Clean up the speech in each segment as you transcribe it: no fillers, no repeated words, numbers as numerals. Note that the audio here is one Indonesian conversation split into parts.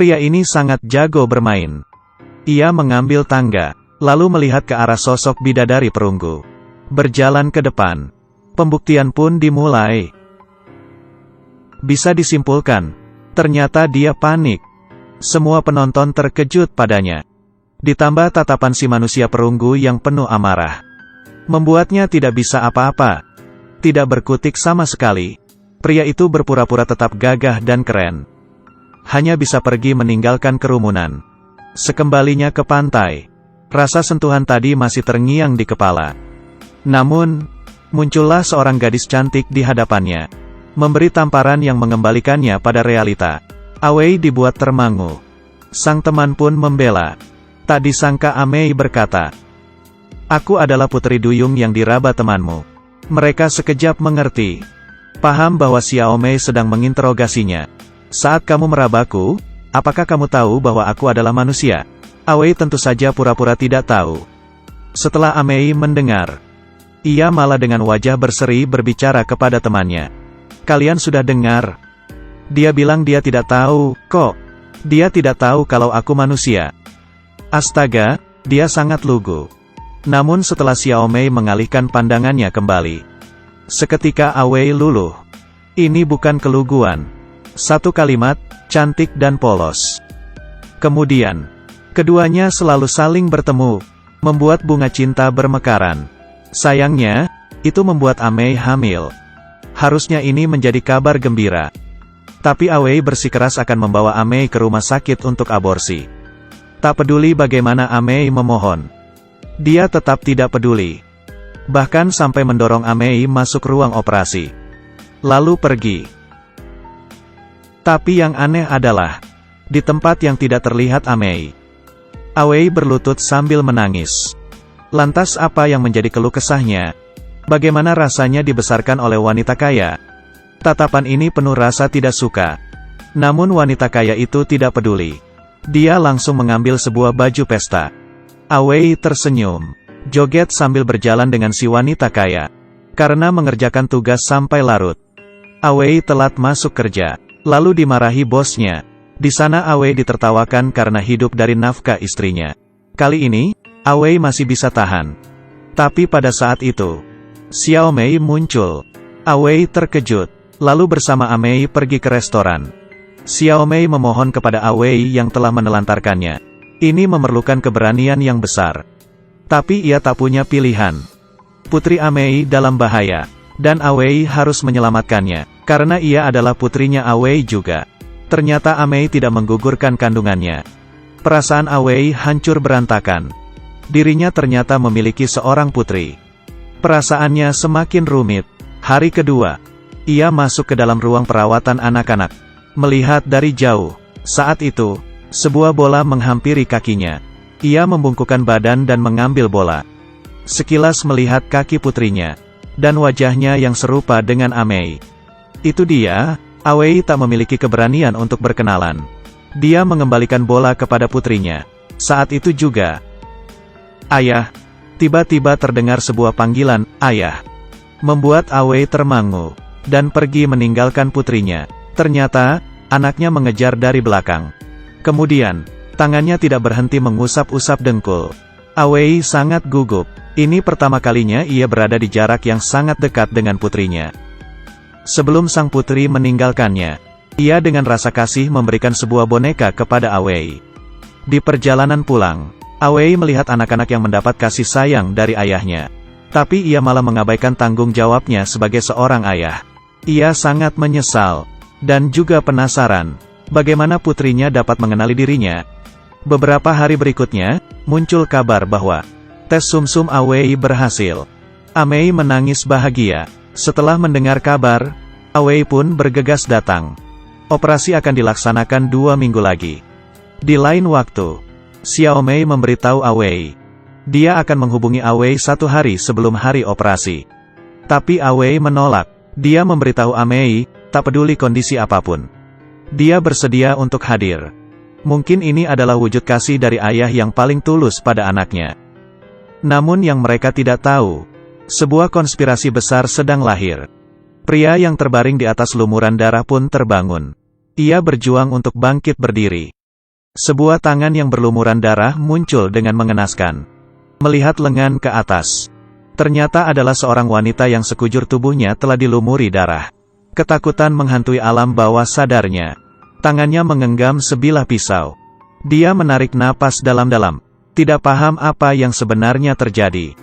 Pria ini sangat jago bermain. Ia mengambil tangga, lalu melihat ke arah sosok bidadari perunggu. Berjalan ke depan. Pembuktian pun dimulai. Bisa disimpulkan, ternyata dia panik. Semua penonton terkejut padanya. Ditambah tatapan si manusia perunggu yang penuh amarah. Membuatnya tidak bisa apa-apa. Tidak berkutik sama sekali. Pria itu berpura-pura tetap gagah dan keren. Hanya bisa pergi meninggalkan kerumunan. Sekembalinya ke pantai, rasa sentuhan tadi masih terngiang di kepala. Namun, muncullah seorang gadis cantik di hadapannya. Memberi tamparan yang mengembalikannya pada realita. Awei dibuat termangu. Sang teman pun membela. Tak disangka Amei berkata, "Aku adalah Putri Duyung yang diraba temanmu." Mereka sekejap mengerti. Paham bahwa Xiaomei sedang menginterogasinya. "Saat kamu merabaku, apakah kamu tahu bahwa aku adalah manusia?" Awei tentu saja pura-pura tidak tahu. Setelah Amei mendengar, ia malah dengan wajah berseri berbicara kepada temannya. "Kalian sudah dengar? Dia bilang dia tidak tahu, kok. Dia tidak tahu kalau aku manusia." Astaga, dia sangat lugu. Namun setelah Xiaomei mengalihkan pandangannya kembali, seketika Awei luluh. Ini bukan keluguan. Satu kalimat, cantik dan polos. Kemudian, keduanya selalu saling bertemu, membuat bunga cinta bermekaran. Sayangnya, itu membuat Amei hamil. Harusnya ini menjadi kabar gembira. Tapi Awei bersikeras akan membawa Amei ke rumah sakit untuk aborsi. Tak peduli bagaimana Amei memohon. Dia tetap tidak peduli. Bahkan sampai mendorong Amei masuk ruang operasi. Lalu pergi. Tapi yang aneh adalah, di tempat yang tidak terlihat Amei, Awei berlutut sambil menangis. Lantas apa yang menjadi keluh kesahnya? Bagaimana rasanya dibesarkan oleh wanita kaya? Tatapan ini penuh rasa tidak suka. Namun wanita kaya itu tidak peduli. Dia langsung mengambil sebuah baju pesta. Awei tersenyum, joget sambil berjalan dengan si wanita kaya. Karena mengerjakan tugas sampai larut, Awei telat masuk kerja. Lalu dimarahi bosnya. Di sana Awei ditertawakan karena hidup dari nafkah istrinya. Kali ini, Awei masih bisa tahan. Tapi pada saat itu, Xiaomei muncul. Awei terkejut, lalu bersama Amei pergi ke restoran. Xiaomei memohon kepada Awei yang telah menelantarkannya. Ini memerlukan keberanian yang besar. Tapi ia tak punya pilihan. Putri Amei dalam bahaya, dan Awei harus menyelamatkannya. Karena ia adalah putrinya Awei juga. Ternyata Amei tidak menggugurkan kandungannya. Perasaan Awei hancur berantakan. Dirinya ternyata memiliki seorang putri. Perasaannya semakin rumit. Hari kedua, ia masuk ke dalam ruang perawatan anak-anak. Melihat dari jauh, saat itu, sebuah bola menghampiri kakinya. Ia membungkukkan badan dan mengambil bola. Sekilas melihat kaki putrinya, dan wajahnya yang serupa dengan Amei. Itu dia. Awei tak memiliki keberanian untuk berkenalan. Dia mengembalikan bola kepada putrinya. Saat itu juga, "Ayah!" Tiba-tiba terdengar sebuah panggilan, "Ayah!" Membuat Awei termangu, dan pergi meninggalkan putrinya. Ternyata, anaknya mengejar dari belakang. Kemudian, tangannya tidak berhenti mengusap-usap dengkul. Awei sangat gugup. Ini pertama kalinya ia berada di jarak yang sangat dekat dengan putrinya. Sebelum sang putri meninggalkannya, ia dengan rasa kasih memberikan sebuah boneka kepada Awei. Di perjalanan pulang, Awei melihat anak-anak yang mendapat kasih sayang dari ayahnya. Tapi ia malah mengabaikan tanggung jawabnya sebagai seorang ayah. Ia sangat menyesal, dan juga penasaran, bagaimana putrinya dapat mengenali dirinya. Beberapa hari berikutnya, muncul kabar bahwa tes sumsum Awei berhasil. Amei menangis bahagia. Setelah mendengar kabar, Awei pun bergegas datang. Operasi akan dilaksanakan 2 minggu lagi. Di lain waktu, Xiaomei memberitahu Awei. Dia akan menghubungi Awei 1 hari sebelum hari operasi. Tapi Awei menolak. Dia memberitahu Amei, tak peduli kondisi apapun, dia bersedia untuk hadir. Mungkin ini adalah wujud kasih dari ayah yang paling tulus pada anaknya. Namun yang mereka tidak tahu, sebuah konspirasi besar sedang lahir. Pria yang terbaring di atas lumuran darah pun terbangun. Ia berjuang untuk bangkit berdiri. Sebuah tangan yang berlumuran darah muncul dengan mengenaskan. Melihat lengan ke atas, ternyata adalah seorang wanita yang sekujur tubuhnya telah dilumuri darah. Ketakutan menghantui alam bawah sadarnya. Tangannya menggenggam sebilah pisau. Dia menarik napas dalam-dalam. Tidak paham apa yang sebenarnya terjadi.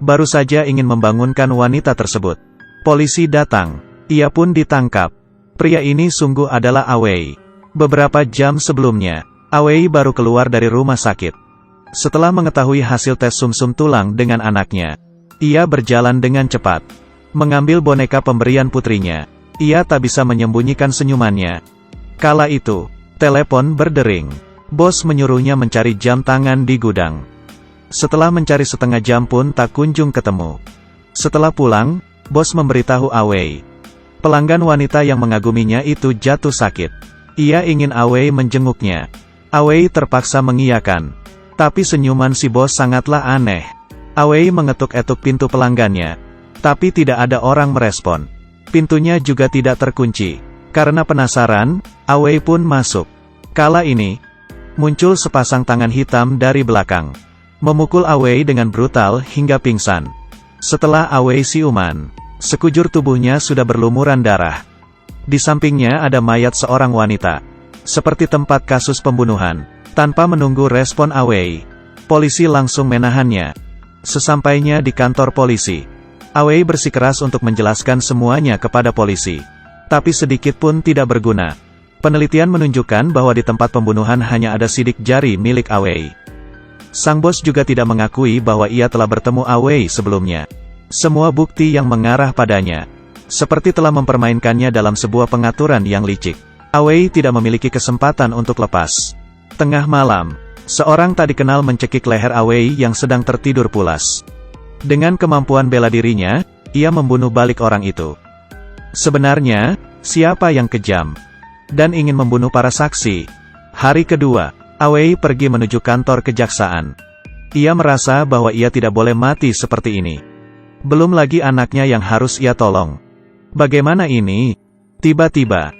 Baru saja ingin membangunkan wanita tersebut. Polisi datang. Ia pun ditangkap. Pria ini sungguh adalah Awei. Beberapa jam sebelumnya, Awei baru keluar dari rumah sakit. Setelah mengetahui hasil tes sumsum tulang dengan anaknya, ia berjalan dengan cepat. Mengambil boneka pemberian putrinya. Ia tak bisa menyembunyikan senyumannya. Kala itu, telepon berdering. Bos menyuruhnya mencari jam tangan di gudang. Setelah mencari setengah jam pun tak kunjung ketemu. Setelah pulang, bos memberitahu Awei. Pelanggan wanita yang mengaguminya itu jatuh sakit. Ia ingin Awei menjenguknya. Awei terpaksa mengiyakan. Tapi senyuman si bos sangatlah aneh. Awei mengetuk-etuk pintu pelanggannya. Tapi tidak ada orang merespon. Pintunya juga tidak terkunci. Karena penasaran, Awei pun masuk. Kala ini, muncul sepasang tangan hitam dari belakang. Memukul Awei dengan brutal hingga pingsan. Setelah Awei siuman, sekujur tubuhnya sudah berlumuran darah. Di sampingnya ada mayat seorang wanita. Seperti tempat kasus pembunuhan. Tanpa menunggu respon Awei, polisi langsung menahannya. Sesampainya di kantor polisi, Awei bersikeras untuk menjelaskan semuanya kepada polisi. Tapi sedikit pun tidak berguna. Penelitian menunjukkan bahwa di tempat pembunuhan hanya ada sidik jari milik Awei. Sang bos juga tidak mengakui bahwa ia telah bertemu Awei sebelumnya. Semua bukti yang mengarah padanya, seperti telah mempermainkannya dalam sebuah pengaturan yang licik. Awei tidak memiliki kesempatan untuk lepas. Tengah malam, seorang tak dikenal mencekik leher Awei yang sedang tertidur pulas. Dengan kemampuan bela dirinya, ia membunuh balik orang itu. Sebenarnya, siapa yang kejam dan ingin membunuh para saksi? Hari kedua, Awei pergi menuju kantor kejaksaan. Ia merasa bahwa ia tidak boleh mati seperti ini. Belum lagi anaknya yang harus ia tolong. Bagaimana ini? Tiba-tiba,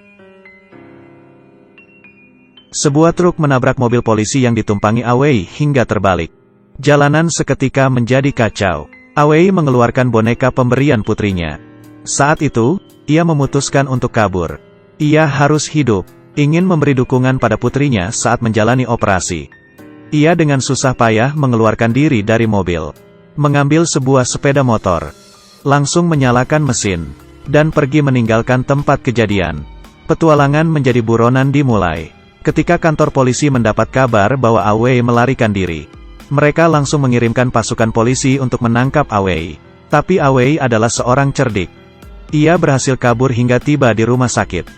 sebuah truk menabrak mobil polisi yang ditumpangi Awei hingga terbalik. Jalanan seketika menjadi kacau. Awei mengeluarkan boneka pemberian putrinya. Saat itu, ia memutuskan untuk kabur. Ia harus hidup, ingin memberi dukungan pada putrinya saat menjalani operasi. Ia dengan susah payah mengeluarkan diri dari mobil. Mengambil sebuah sepeda motor. Langsung menyalakan mesin. Dan pergi meninggalkan tempat kejadian. Petualangan menjadi buronan dimulai. Ketika kantor polisi mendapat kabar bahwa Awei melarikan diri, mereka langsung mengirimkan pasukan polisi untuk menangkap Awei. Tapi Awei adalah seorang cerdik. Ia berhasil kabur hingga tiba di rumah sakit.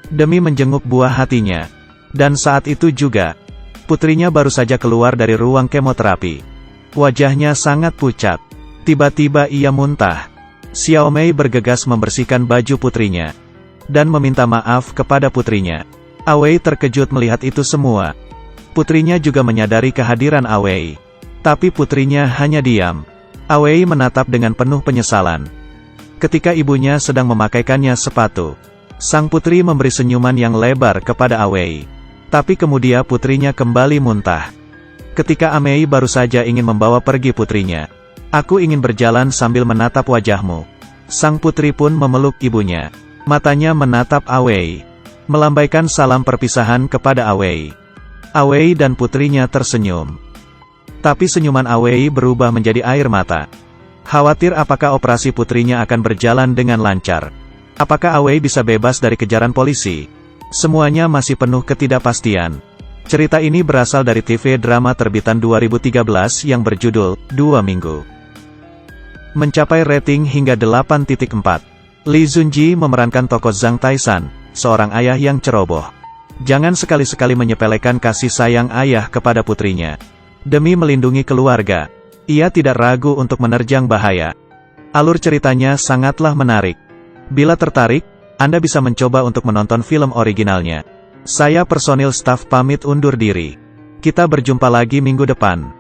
Demi menjenguk buah hatinya. Dan saat itu juga, putrinya baru saja keluar dari ruang kemoterapi. Wajahnya sangat pucat. Tiba-tiba ia muntah. Xiaomei bergegas membersihkan baju putrinya. Dan meminta maaf kepada putrinya. Awei terkejut melihat itu semua. Putrinya juga menyadari kehadiran Awei. Tapi putrinya hanya diam. Awei menatap dengan penuh penyesalan. Ketika ibunya sedang memakaikannya sepatu, sang putri memberi senyuman yang lebar kepada Awei. Tapi kemudian putrinya kembali muntah. Ketika Amei baru saja ingin membawa pergi putrinya. Aku ingin berjalan sambil menatap wajahmu. Sang putri pun memeluk ibunya. Matanya menatap Awei. Melambaikan salam perpisahan kepada Awei. Awei dan putrinya tersenyum. Tapi senyuman Awei berubah menjadi air mata. Khawatir apakah operasi putrinya akan berjalan dengan lancar. Apakah Awei bisa bebas dari kejaran polisi? Semuanya masih penuh ketidakpastian. Cerita ini berasal dari TV drama terbitan 2013 yang berjudul 2 Minggu. Mencapai rating hingga 8.4. Lee Junji memerankan tokoh Zhang Taisan, seorang ayah yang ceroboh. Jangan sekali-sekali menyepelekan kasih sayang ayah kepada putrinya. Demi melindungi keluarga, ia tidak ragu untuk menerjang bahaya. Alur ceritanya sangatlah menarik. Bila tertarik, Anda bisa mencoba untuk menonton film originalnya. Saya personil staf pamit undur diri. Kita berjumpa lagi minggu depan.